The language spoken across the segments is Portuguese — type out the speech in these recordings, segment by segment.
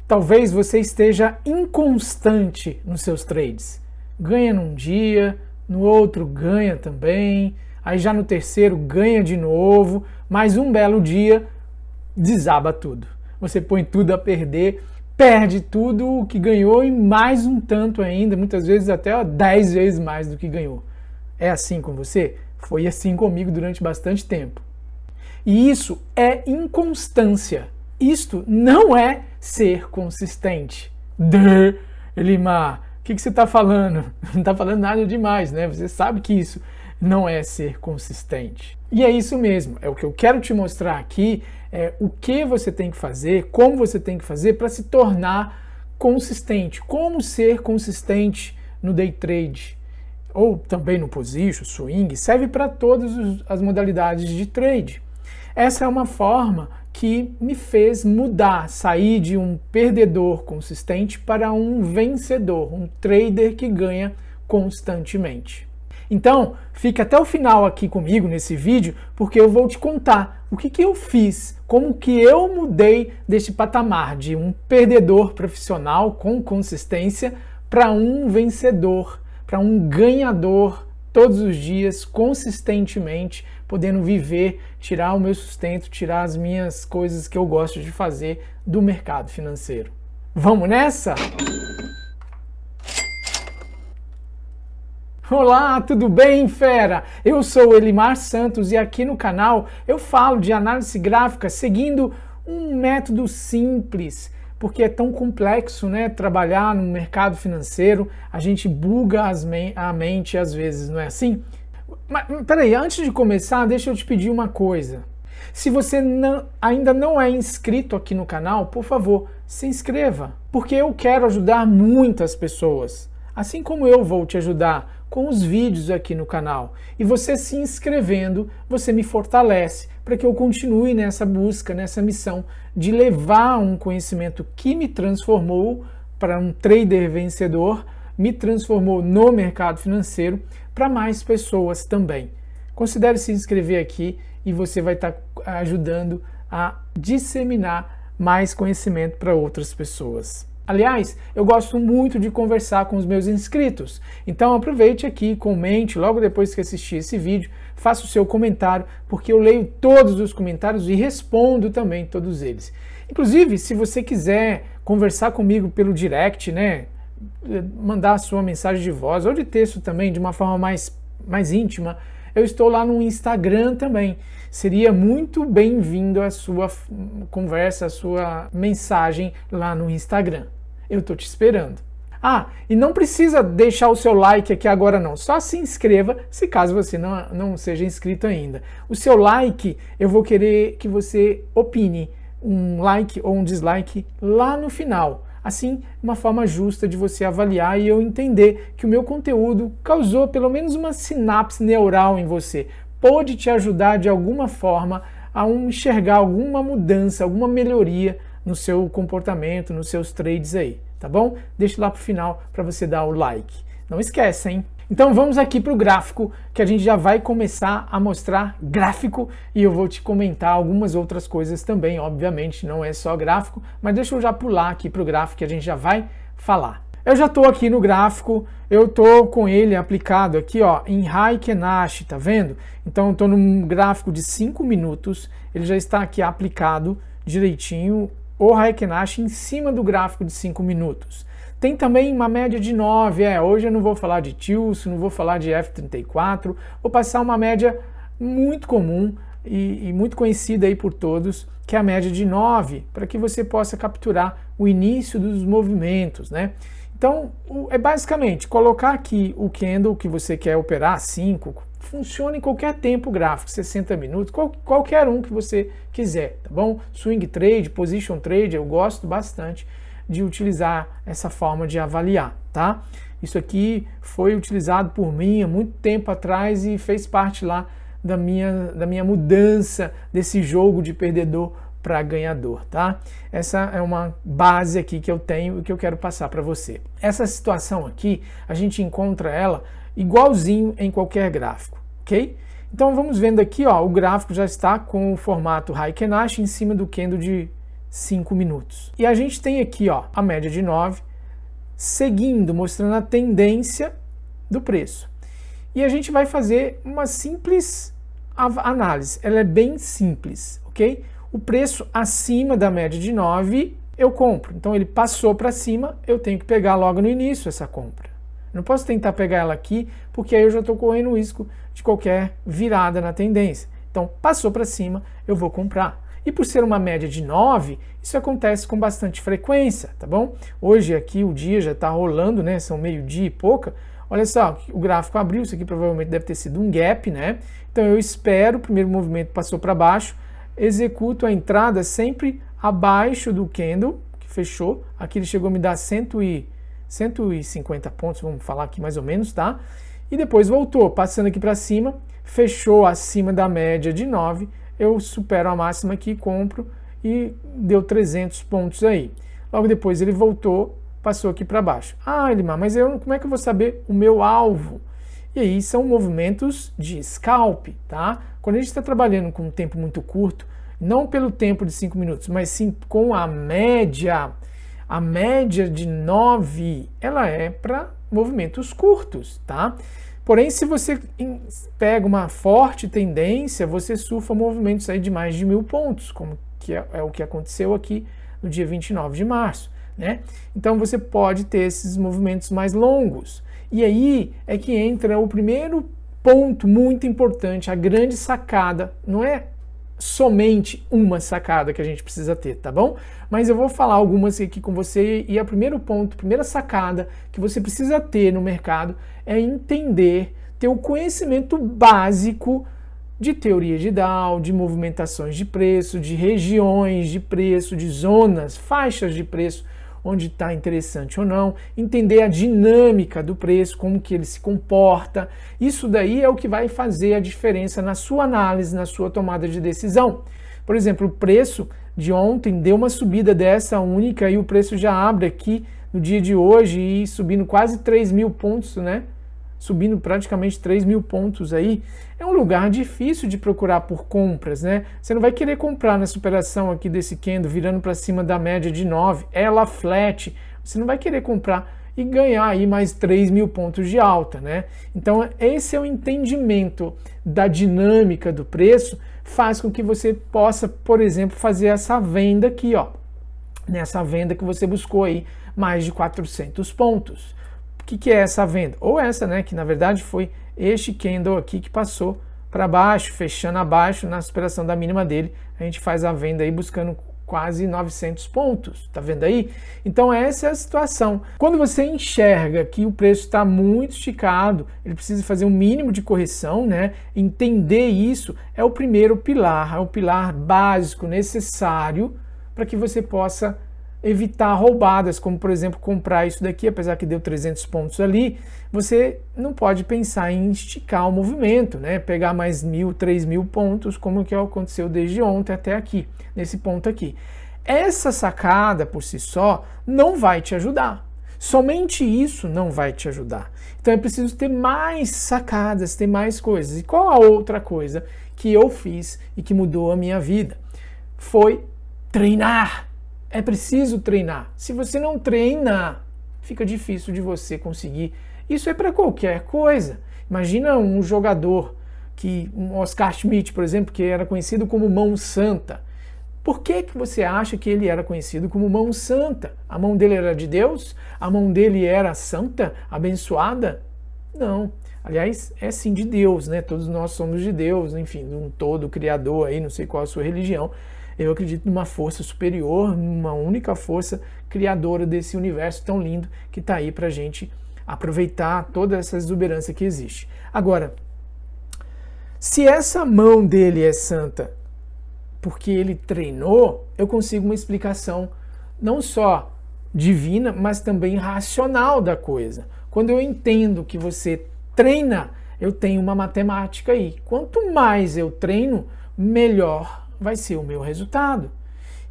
Talvez você esteja inconstante nos seus trades. Ganha num dia, no outro ganha também, aí já no terceiro ganha de novo, mas um belo dia desaba tudo. Você põe tudo a perder, perde tudo o que ganhou e mais um tanto ainda, muitas vezes até 10 vezes mais do que ganhou. É assim com você? Foi assim comigo durante bastante tempo. E isso é inconstância. Isto não é ser consistente. Elimar, o que você está falando? Não está falando nada demais, né? Você sabe que isso não é ser consistente. E é isso mesmo, é o que eu quero te mostrar aqui, é o que você tem que fazer, como você tem que fazer para se tornar consistente. Como ser consistente no day trade, ou também no position, swing, serve para todas as modalidades de trade. Essa é uma forma que me fez mudar, sair de um perdedor consistente para um vencedor, um trader que ganha constantemente. Então, fica até o final aqui comigo nesse vídeo, porque eu vou te contar o que eu fiz, como que eu mudei deste patamar de um perdedor profissional com consistência para um vencedor, para um ganhador todos os dias, consistentemente, podendo viver, tirar o meu sustento, tirar as minhas coisas que eu gosto de fazer do mercado financeiro. Vamos nessa? Olá, tudo bem, fera? Eu sou o Elimar Santos e aqui no canal eu falo de análise gráfica seguindo um método simples, porque é tão complexo, né, trabalhar no mercado financeiro, a gente buga a mente às vezes, não é assim? Mas peraí, antes de começar, deixa eu te pedir uma coisa. Se você ainda não é inscrito aqui no canal, por favor, se inscreva, porque eu quero ajudar muitas pessoas, assim como eu vou te ajudar com os vídeos aqui no canal. E você se inscrevendo, você me fortalece para que eu continue nessa busca, nessa missão de levar um conhecimento que me transformou para um trader vencedor, me transformou no mercado financeiro para mais pessoas também. Considere se inscrever aqui e você vai estar ajudando a disseminar mais conhecimento para outras pessoas. Aliás, eu gosto muito de conversar com os meus inscritos, então aproveite aqui, comente logo depois que assistir esse vídeo, faça o seu comentário, porque eu leio todos os comentários e respondo também todos eles. Inclusive, se você quiser conversar comigo pelo direct, né, mandar a sua mensagem de voz ou de texto também, de uma forma mais íntima, eu estou lá no Instagram também. Seria muito bem-vindo a sua conversa, a sua mensagem lá no Instagram. Eu estou te esperando. Ah, e não precisa deixar o seu like aqui agora não, só se inscreva se caso você não seja inscrito ainda. O seu like, eu vou querer que você opine um like ou um dislike lá no final. Assim, uma forma justa de você avaliar e eu entender que o meu conteúdo causou pelo menos uma sinapse neural em você. Pode te ajudar de alguma forma a enxergar alguma mudança, alguma melhoria no seu comportamento, nos seus trades aí, tá bom? Deixa lá pro final para você dar o like. Não esquece, hein? Então vamos aqui para o gráfico, que a gente já vai começar a mostrar gráfico e eu vou te comentar algumas outras coisas também, obviamente, não é só gráfico, mas deixa eu já pular aqui para o gráfico que a gente já vai falar. Eu já estou aqui no gráfico, eu estou com ele aplicado aqui ó, em Heiken Ashi, tá vendo? Então eu estou num gráfico de 5 minutos, ele já está aqui aplicado direitinho, o Heiken Ashi em cima do gráfico de 5 minutos. Tem também uma média de 9, hoje eu não vou falar de Tilson, não vou falar de F34, vou passar uma média muito comum e muito conhecida aí por todos, que é a média de 9, para que você possa capturar o início dos movimentos, né? Então, é basicamente colocar aqui o candle que você quer operar, 5, funciona em qualquer tempo gráfico, 60 minutos, qualquer um que você quiser, tá bom? Swing trade, position trade, eu gosto bastante de utilizar essa forma de avaliar, tá? Isso aqui foi utilizado por mim há muito tempo atrás e fez parte lá da minha mudança desse jogo de perdedor para ganhador, tá? Essa é uma base aqui que eu tenho e que eu quero passar para você. Essa situação aqui, a gente encontra ela igualzinho em qualquer gráfico, ok? Então vamos vendo aqui, ó, o gráfico já está com o formato Heiken Ashi em cima do candle de 5 minutos. E a gente tem aqui, ó, a média de 9, seguindo, mostrando a tendência do preço. E a gente vai fazer uma simples análise, ela é bem simples, ok? O preço acima da média de 9, eu compro. Então ele passou para cima, eu tenho que pegar logo no início essa compra. Não posso tentar pegar ela aqui, porque aí eu já estou correndo o risco de qualquer virada na tendência. Então, passou para cima, eu vou comprar. E por ser uma média de 9, isso acontece com bastante frequência, tá bom? Hoje aqui o dia já está rolando, né? São meio-dia e pouca. Olha só, o gráfico abriu, isso aqui provavelmente deve ter sido um gap, né? Então eu espero, o primeiro movimento passou para baixo, executo a entrada sempre abaixo do candle, que fechou. Aqui ele chegou a me dar 150 pontos, vamos falar aqui mais ou menos, tá? E depois voltou, passando aqui para cima, fechou acima da média de 9, eu supero a máxima aqui, compro e deu 300 pontos aí. Logo depois ele voltou, passou aqui para baixo. Ah, Elimar, mas como é que eu vou saber o meu alvo? E aí são movimentos de scalp, tá? Quando a gente está trabalhando com um tempo muito curto, não pelo tempo de 5 minutos, mas sim com a média de 9, ela é para movimentos curtos, tá? Porém, se você pega uma forte tendência, você surfa movimentos aí de mais de 1.000 pontos, como que é o que aconteceu aqui no dia 29 de março, né? Então você pode ter esses movimentos mais longos. E aí é que entra o primeiro ponto muito importante, a grande sacada, não é somente uma sacada que a gente precisa ter, tá bom? Mas eu vou falar algumas aqui com você e a primeiro ponto, primeira sacada que você precisa ter no mercado é entender, ter o conhecimento básico de teoria de Dow, de movimentações de preço, de regiões de preço, de zonas, faixas de preço, onde está interessante ou não, entender a dinâmica do preço, como que ele se comporta. Isso daí é o que vai fazer a diferença na sua análise, na sua tomada de decisão. Por exemplo, o preço de ontem deu uma subida dessa única e o preço já abre aqui no dia de hoje e subindo quase 3.000 pontos, né? Subindo praticamente 3.000 pontos aí. É um lugar difícil de procurar por compras, né? Você não vai querer comprar na superação aqui desse candle virando para cima da média de 9, ela flat. Você não vai querer comprar e ganhar aí mais 3.000 pontos de alta, né? Então esse é o entendimento da dinâmica do preço, faz com que você possa, por exemplo, fazer essa venda aqui, ó. Nessa venda que você buscou aí mais de 400 pontos. O que é essa venda? Ou essa, né, que na verdade foi este candle aqui que passou para baixo, fechando abaixo na superação da mínima dele. A gente faz a venda aí buscando quase 900 pontos, tá vendo aí? Então essa é a situação. Quando você enxerga que o preço está muito esticado, ele precisa fazer um mínimo de correção, né? Entender isso é o primeiro pilar, é o pilar básico necessário para que você possa evitar roubadas, como por exemplo comprar isso daqui, apesar que deu 300 pontos ali, você não pode pensar em esticar o movimento, né? Pegar mais 1.000, 3.000 pontos, como que aconteceu desde ontem até aqui, nesse ponto aqui. Essa sacada por si só não vai te ajudar. Somente isso não vai te ajudar. Então é preciso ter mais sacadas, ter mais coisas. E qual a outra coisa que eu fiz e que mudou a minha vida? Foi treinar. É preciso treinar. Se você não treina, fica difícil de você conseguir. Isso é para qualquer coisa. Imagina um jogador, um Oscar Schmidt, por exemplo, que era conhecido como mão santa. Por que você acha que ele era conhecido como mão santa? A mão dele era de Deus? A mão dele era santa, abençoada? Não. Aliás, é sim de Deus, né? Todos nós somos de Deus, enfim, de um todo criador aí, não sei qual a sua religião. Eu acredito numa força superior, numa única força criadora desse universo tão lindo que está aí para a gente aproveitar toda essa exuberância que existe. Agora, se essa mão dele é santa porque ele treinou, eu consigo uma explicação não só divina, mas também racional da coisa. Quando eu entendo que você treina, eu tenho uma matemática aí. Quanto mais eu treino, melhor vai ser o meu resultado.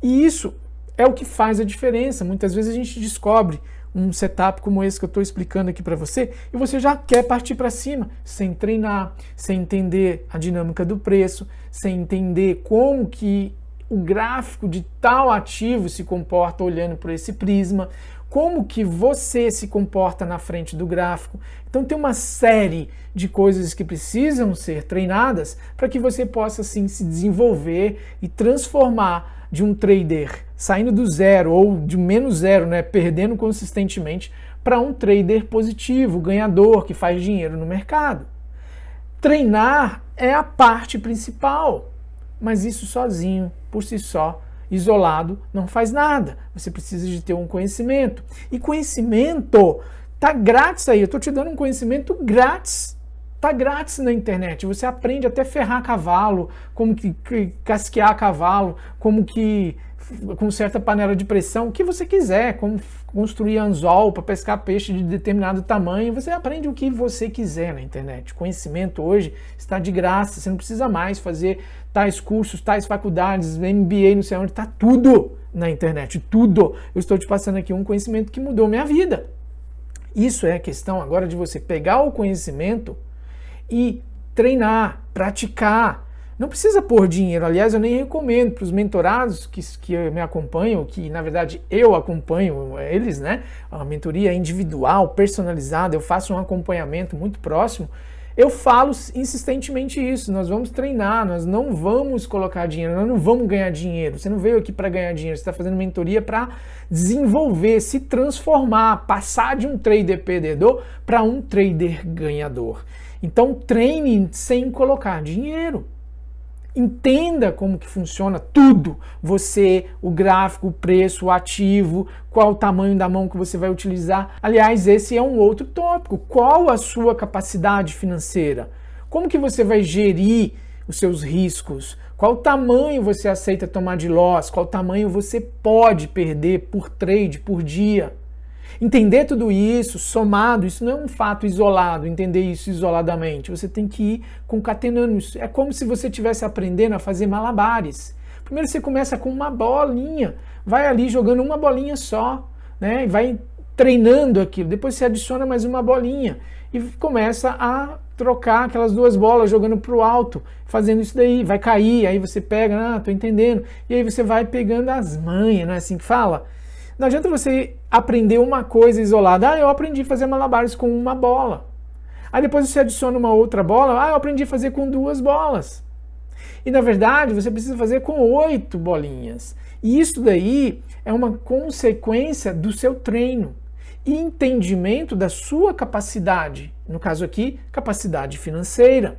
E isso é o que faz a diferença. Muitas vezes a gente descobre um setup como esse que eu estou explicando aqui para você e você já quer partir para cima, sem treinar, sem entender a dinâmica do preço, sem entender como que o gráfico de tal ativo se comporta olhando por esse prisma, como que você se comporta na frente do gráfico. Então tem uma série de coisas que precisam ser treinadas para que você possa assim se desenvolver e transformar de um trader saindo do zero ou de menos zero, né, perdendo consistentemente, para um trader positivo, ganhador, que faz dinheiro no mercado. Treinar é a parte principal, mas isso sozinho, por si só, isolado, não faz nada. Você precisa de ter um conhecimento. E conhecimento tá grátis aí. Eu tô te dando um conhecimento grátis. Tá grátis na internet. Você aprende até ferrar cavalo, como que casquear cavalo, como que com certa panela de pressão, o que você quiser, como construir anzol para pescar peixe de determinado tamanho. Você aprende o que você quiser na internet. Conhecimento hoje está de graça. Você não precisa mais fazer tais cursos, tais faculdades, MBA, não sei onde, está tudo na internet, tudo. Eu estou te passando aqui um conhecimento que mudou minha vida. Isso é a questão agora de você pegar o conhecimento e treinar, praticar. Não precisa pôr dinheiro. Aliás, eu nem recomendo para os mentorados que me acompanham, que na verdade eu acompanho eles, né? A mentoria individual, personalizada, eu faço um acompanhamento muito próximo. Eu falo insistentemente isso, nós vamos treinar, nós não vamos colocar dinheiro, nós não vamos ganhar dinheiro. Você não veio aqui para ganhar dinheiro, você está fazendo mentoria para desenvolver, se transformar, passar de um trader perdedor para um trader ganhador. Então treine sem colocar dinheiro. Entenda como que funciona tudo. Você, o gráfico, o preço, o ativo, qual o tamanho da mão que você vai utilizar. Aliás, esse é um outro tópico. Qual a sua capacidade financeira? Como que você vai gerir os seus riscos? Qual tamanho você aceita tomar de loss? Qual tamanho você pode perder por trade, por dia? Entender tudo isso, somado, isso não é um fato isolado, entender isso isoladamente. Você tem que ir concatenando isso. É como se você estivesse aprendendo a fazer malabares. Primeiro você começa com uma bolinha, vai ali jogando uma bolinha só, né? E vai treinando aquilo. Depois você adiciona mais uma bolinha e começa a trocar aquelas duas bolas, jogando para o alto, fazendo isso daí. Vai cair, aí você pega, tô entendendo. E aí você vai pegando as manhas, não é assim que fala? Não adianta você aprender uma coisa isolada. Eu aprendi a fazer malabares com uma bola. Aí depois você adiciona uma outra bola. Eu aprendi a fazer com 2 bolas. E na verdade você precisa fazer com 8 bolinhas. E isso daí é uma consequência do seu treino e entendimento da sua capacidade. No caso aqui, capacidade financeira.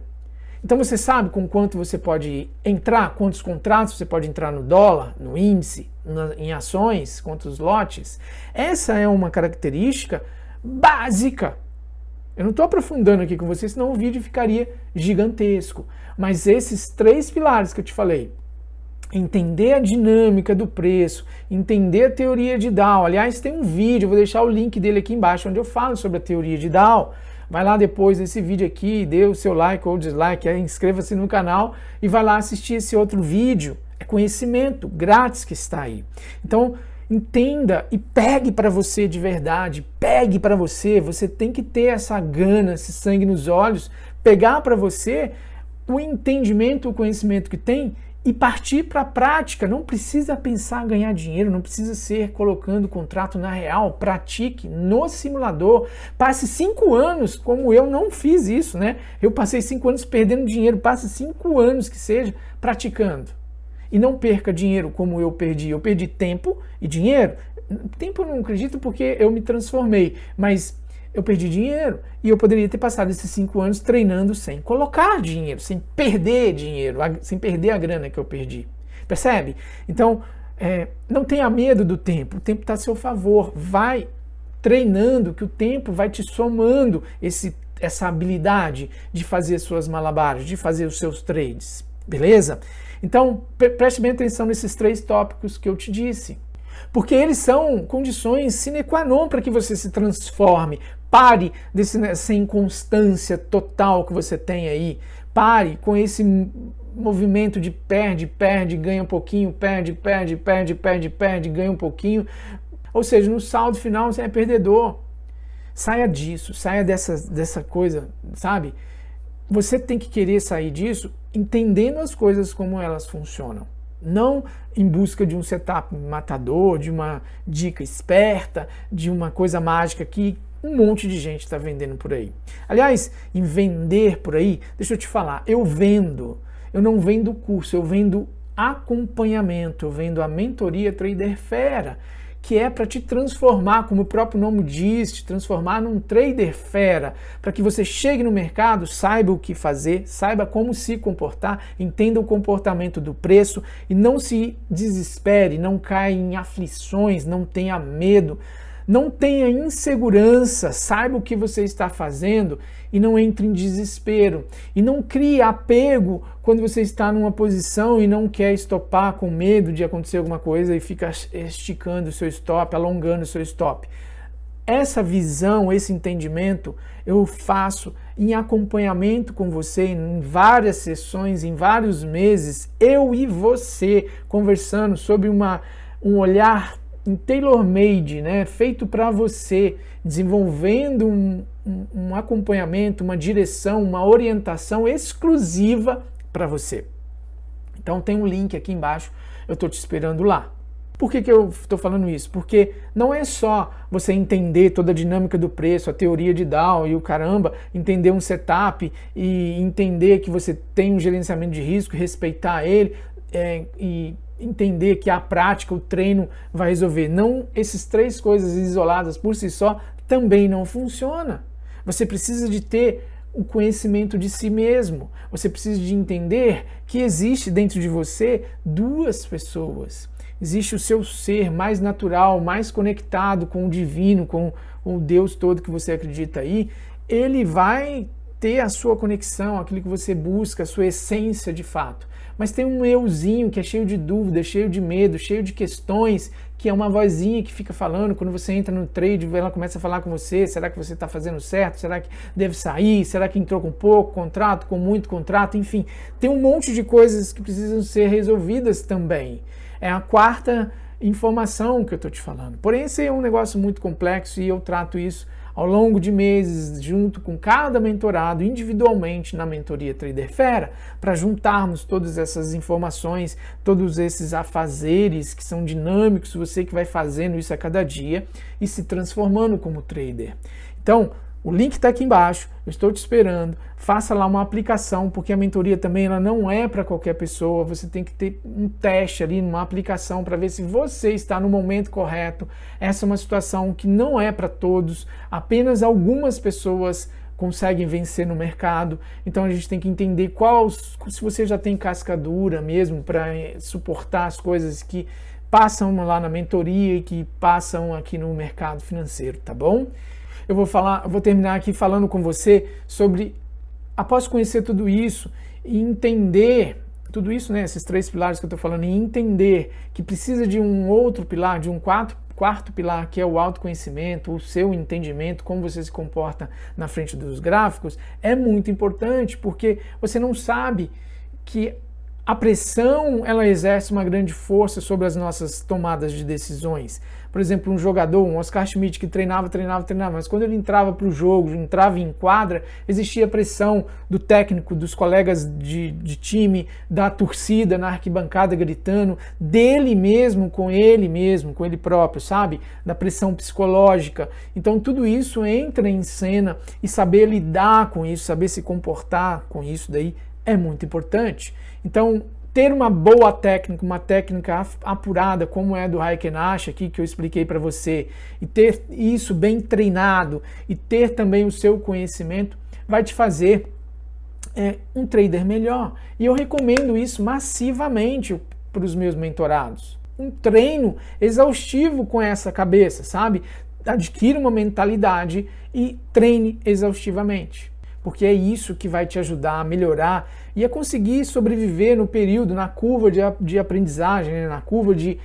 Então você sabe com quanto você pode entrar, quantos contratos você pode entrar no dólar, no índice, em ações, quantos lotes. Essa é uma característica básica. Eu não estou aprofundando aqui com você, senão o vídeo ficaria gigantesco. Mas esses 3 pilares que eu te falei, entender a dinâmica do preço, entender a teoria de Dow. Aliás, tem um vídeo, eu vou deixar o link dele aqui embaixo, onde eu falo sobre a teoria de Dow. Vai lá depois desse vídeo aqui, dê o seu like ou dislike, inscreva-se no canal e vai lá assistir esse outro vídeo. É conhecimento grátis que está aí. Então, entenda e pegue para você de verdade, pegue para você. Você tem que ter essa gana, esse sangue nos olhos, pegar para você o entendimento, o conhecimento que tem e partir para a prática. Não precisa pensar em ganhar dinheiro, não precisa ser colocando o contrato na real. Pratique no simulador. Passe 5 anos, como eu não fiz isso, né? Eu passei 5 anos perdendo dinheiro. Passe 5 anos que seja praticando. E não perca dinheiro como eu perdi. Eu perdi tempo e dinheiro. Tempo eu não acredito porque eu me transformei, mas eu perdi dinheiro e eu poderia ter passado esses 5 anos treinando sem colocar dinheiro, sem perder dinheiro, sem perder a grana que eu perdi. Percebe? Então, não tenha medo do tempo. O tempo está a seu favor. Vai treinando que o tempo vai te somando essa habilidade de fazer suas malabares, de fazer os seus trades. Beleza? Então, preste bem atenção nesses 3 tópicos que eu te disse. Porque eles são condições sine qua non para que você se transforme. Pare dessa inconstância total que você tem aí. Pare com esse movimento de perde, ganha um pouquinho, perde, ganha um pouquinho. Ou seja, no saldo final você é perdedor. Saia disso, saia dessa coisa, sabe? Você tem que querer sair disso entendendo as coisas como elas funcionam. não em busca de um setup matador, de uma dica esperta, de uma coisa mágica que um monte de gente está vendendo por aí. Aliás, em vender por aí, deixa eu te falar, eu não vendo curso, eu vendo acompanhamento, eu vendo a mentoria Trader Fera, que é para te transformar, como o próprio nome diz, te transformar num trader fera, para que você chegue no mercado, saiba o que fazer, saiba como se comportar, entenda o comportamento do preço e não se desespere, não caia em aflições, não tenha medo, não tenha insegurança, saiba o que você está fazendo e não entre em desespero. E não crie apego quando você está numa posição e não quer estopar com medo de acontecer alguma coisa e fica esticando o seu stop, alongando o seu stop. Essa visão, esse entendimento, eu faço em acompanhamento com você em várias sessões, em vários meses, eu e você conversando sobre um olhar tailor-made, né, feito para você, desenvolvendo um acompanhamento, uma direção, uma orientação exclusiva para você. Então tem um link aqui embaixo, eu estou te esperando lá. Por que eu estou falando isso? Porque não é só você entender toda a dinâmica do preço, a teoria de Dow e o caramba, entender um setup e entender que você tem um gerenciamento de risco, respeitar ele e entender que a prática, o treino vai resolver. Não, essas três coisas isoladas por si só também não funciona. Você precisa de ter o conhecimento de si mesmo. Você precisa de entender que existe dentro de você duas pessoas. Existe o seu ser mais natural, mais conectado com o divino, com o Deus todo que você acredita aí. Ele vai ter a sua conexão, aquilo que você busca, a sua essência de fato. Mas tem um euzinho que é cheio de dúvidas, cheio de medo, cheio de questões, que é uma vozinha que fica falando quando você entra no trade, ela começa a falar com você, será que você está fazendo certo? Será que deve sair? Será que entrou com pouco contrato, com muito contrato? Enfim, tem um monte de coisas que precisam ser resolvidas também. É a quarta informação que eu estou te falando. Porém, esse é um negócio muito complexo e eu trato isso ao longo de meses, junto com cada mentorado, individualmente na mentoria Trader Fera, para juntarmos todas essas informações, todos esses afazeres que são dinâmicos, você que vai fazendo isso a cada dia e se transformando como trader. Então, o link está aqui embaixo, eu estou te esperando, faça lá uma aplicação, porque a mentoria também ela não é para qualquer pessoa, você tem que ter um teste ali, uma aplicação para ver se você está no momento correto. Essa é uma situação que não é para todos, apenas algumas pessoas conseguem vencer no mercado, então a gente tem que entender se você já tem casca dura mesmo para suportar as coisas que passam lá na mentoria e que passam aqui no mercado financeiro, tá bom? Eu vou terminar aqui falando com você sobre, após conhecer tudo isso e entender tudo isso, né, esses três pilares que eu estou falando, e entender que precisa de um outro pilar, de um quarto pilar, que é o autoconhecimento, o seu entendimento, como você se comporta na frente dos gráficos, é muito importante, porque você não sabe que a pressão, ela exerce uma grande força sobre as nossas tomadas de decisões. Por exemplo, um jogador, um Oscar Schmidt, que treinava, mas quando ele entrava para o jogo, entrava em quadra, existia pressão do técnico, dos colegas de time, da torcida na arquibancada gritando, dele mesmo, com ele próprio, sabe? Da pressão psicológica. Então tudo isso entra em cena e saber lidar com isso, saber se comportar com isso daí é muito importante. Então, ter uma boa técnica, uma técnica apurada, como é do Heiken-Ash aqui, que eu expliquei para você, e ter isso bem treinado, e ter também o seu conhecimento, vai te fazer um trader melhor. E eu recomendo isso massivamente para os meus mentorados. Um treino exaustivo com essa cabeça, sabe? Adquira uma mentalidade e treine exaustivamente. Porque é isso que vai te ajudar a melhorar e a conseguir sobreviver no período, na curva de aprendizagem, né? Na curva de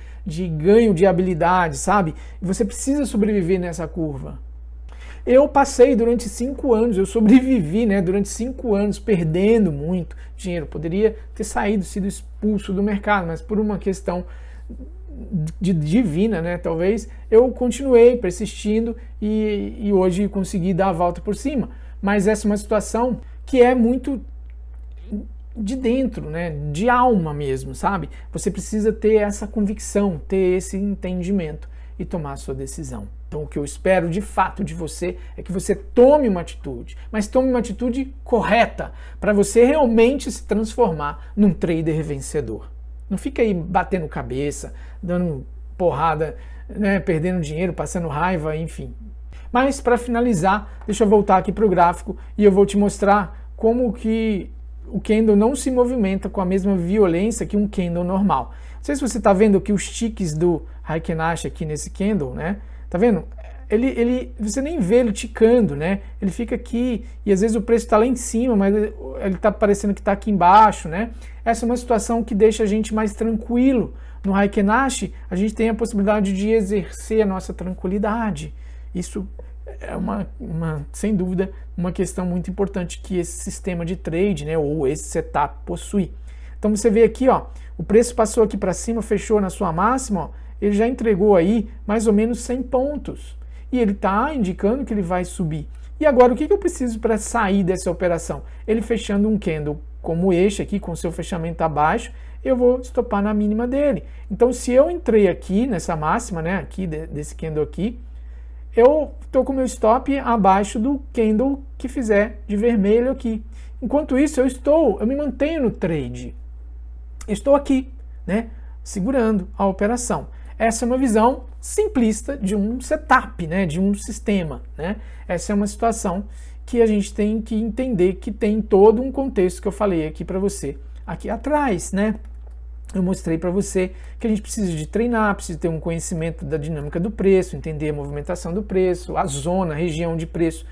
ganho de habilidade, sabe? Você precisa sobreviver nessa curva. Eu passei durante 5 anos, eu sobrevivi, né, durante 5 anos perdendo muito dinheiro. Poderia ter sido expulso do mercado, mas por uma questão divina, né, talvez, eu continuei persistindo e hoje consegui dar a volta por cima. Mas essa é uma situação que é muito de dentro, né, de alma mesmo, sabe? Você precisa ter essa convicção, ter esse entendimento e tomar a sua decisão. Então o que eu espero de fato de você é que você tome uma atitude, mas tome uma atitude correta para você realmente se transformar num trader vencedor. Não fica aí batendo cabeça, dando porrada, né, perdendo dinheiro, passando raiva, enfim. Mas para finalizar, deixa eu voltar aqui para o gráfico e eu vou te mostrar como que o candle não se movimenta com a mesma violência que um candle normal. Não sei se você está vendo aqui os ticks do Heikin Ashi aqui nesse candle, né? Tá vendo? Você nem vê ele ticando, né? Ele fica aqui e às vezes o preço está lá em cima, mas ele está parecendo que está aqui embaixo, né? Essa é uma situação que deixa a gente mais tranquilo. No Heikin Ashi, a gente tem a possibilidade de exercer a nossa tranquilidade. Isso é sem dúvida, uma questão muito importante que esse sistema de trade, né, ou esse setup possui. Então você vê aqui, ó, o preço passou aqui para cima, fechou na sua máxima, ó, ele já entregou aí mais ou menos 100 pontos. E ele está indicando que ele vai subir. E agora, o que eu preciso para sair dessa operação? Ele fechando um candle como este aqui, com seu fechamento abaixo, eu vou estopar na mínima dele. Então, se eu entrei aqui nessa máxima, né, aqui desse candle aqui, eu estou com o meu stop abaixo do candle que fizer de vermelho aqui. Enquanto isso, eu me mantenho no trade. Estou aqui, né, segurando a operação. Essa é uma visão simplista de um setup, né, de um sistema, né? Essa é uma situação que a gente tem que entender que tem todo um contexto que eu falei aqui para você aqui atrás, né? Eu mostrei para você que a gente precisa de treinar, precisa ter um conhecimento da dinâmica do preço, entender a movimentação do preço, a zona, a região de preço.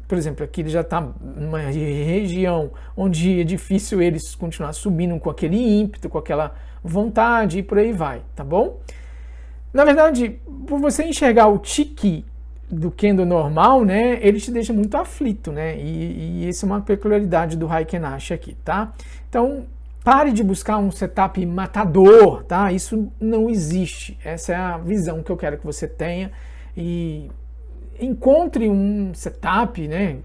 Por exemplo, aqui ele já está numa região onde é difícil eles continuar subindo com aquele ímpeto, com aquela vontade e por aí vai, tá bom? Na verdade, por você enxergar o tique do candle normal, né, ele te deixa muito aflito, né? E essa é uma peculiaridade do Heikin Ashi aqui, tá? Então, pare de buscar um setup matador, tá? Isso não existe. Essa é a visão que eu quero que você tenha. E encontre um setup, né?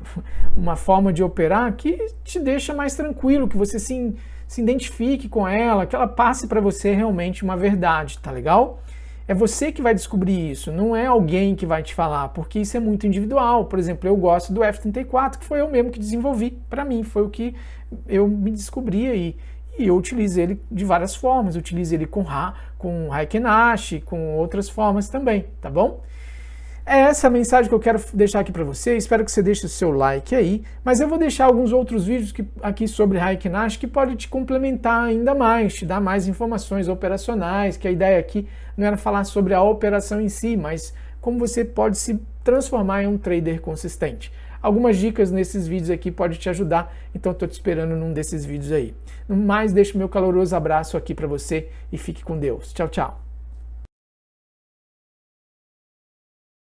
Uma forma de operar que te deixa mais tranquilo, que você se identifique com ela, que ela passe para você realmente uma verdade, tá legal? É você que vai descobrir isso, não é alguém que vai te falar, porque isso é muito individual. Por exemplo, eu gosto do F34, que foi eu mesmo que desenvolvi para mim, foi o que eu me descobri aí. E eu utilizo ele de várias formas, eu utilizo ele com Heikin Ashi, com outras formas também, tá bom? É essa a mensagem que eu quero deixar aqui para você, espero que você deixe o seu like aí, mas eu vou deixar alguns outros vídeos aqui sobre Heikin Ashi que pode te complementar ainda mais, te dar mais informações operacionais, que a ideia aqui não era falar sobre a operação em si, mas como você pode se transformar em um trader consistente. Algumas dicas nesses vídeos aqui podem te ajudar, então estou te esperando num desses vídeos aí. No mais, deixo meu caloroso abraço aqui para você e fique com Deus. Tchau, tchau.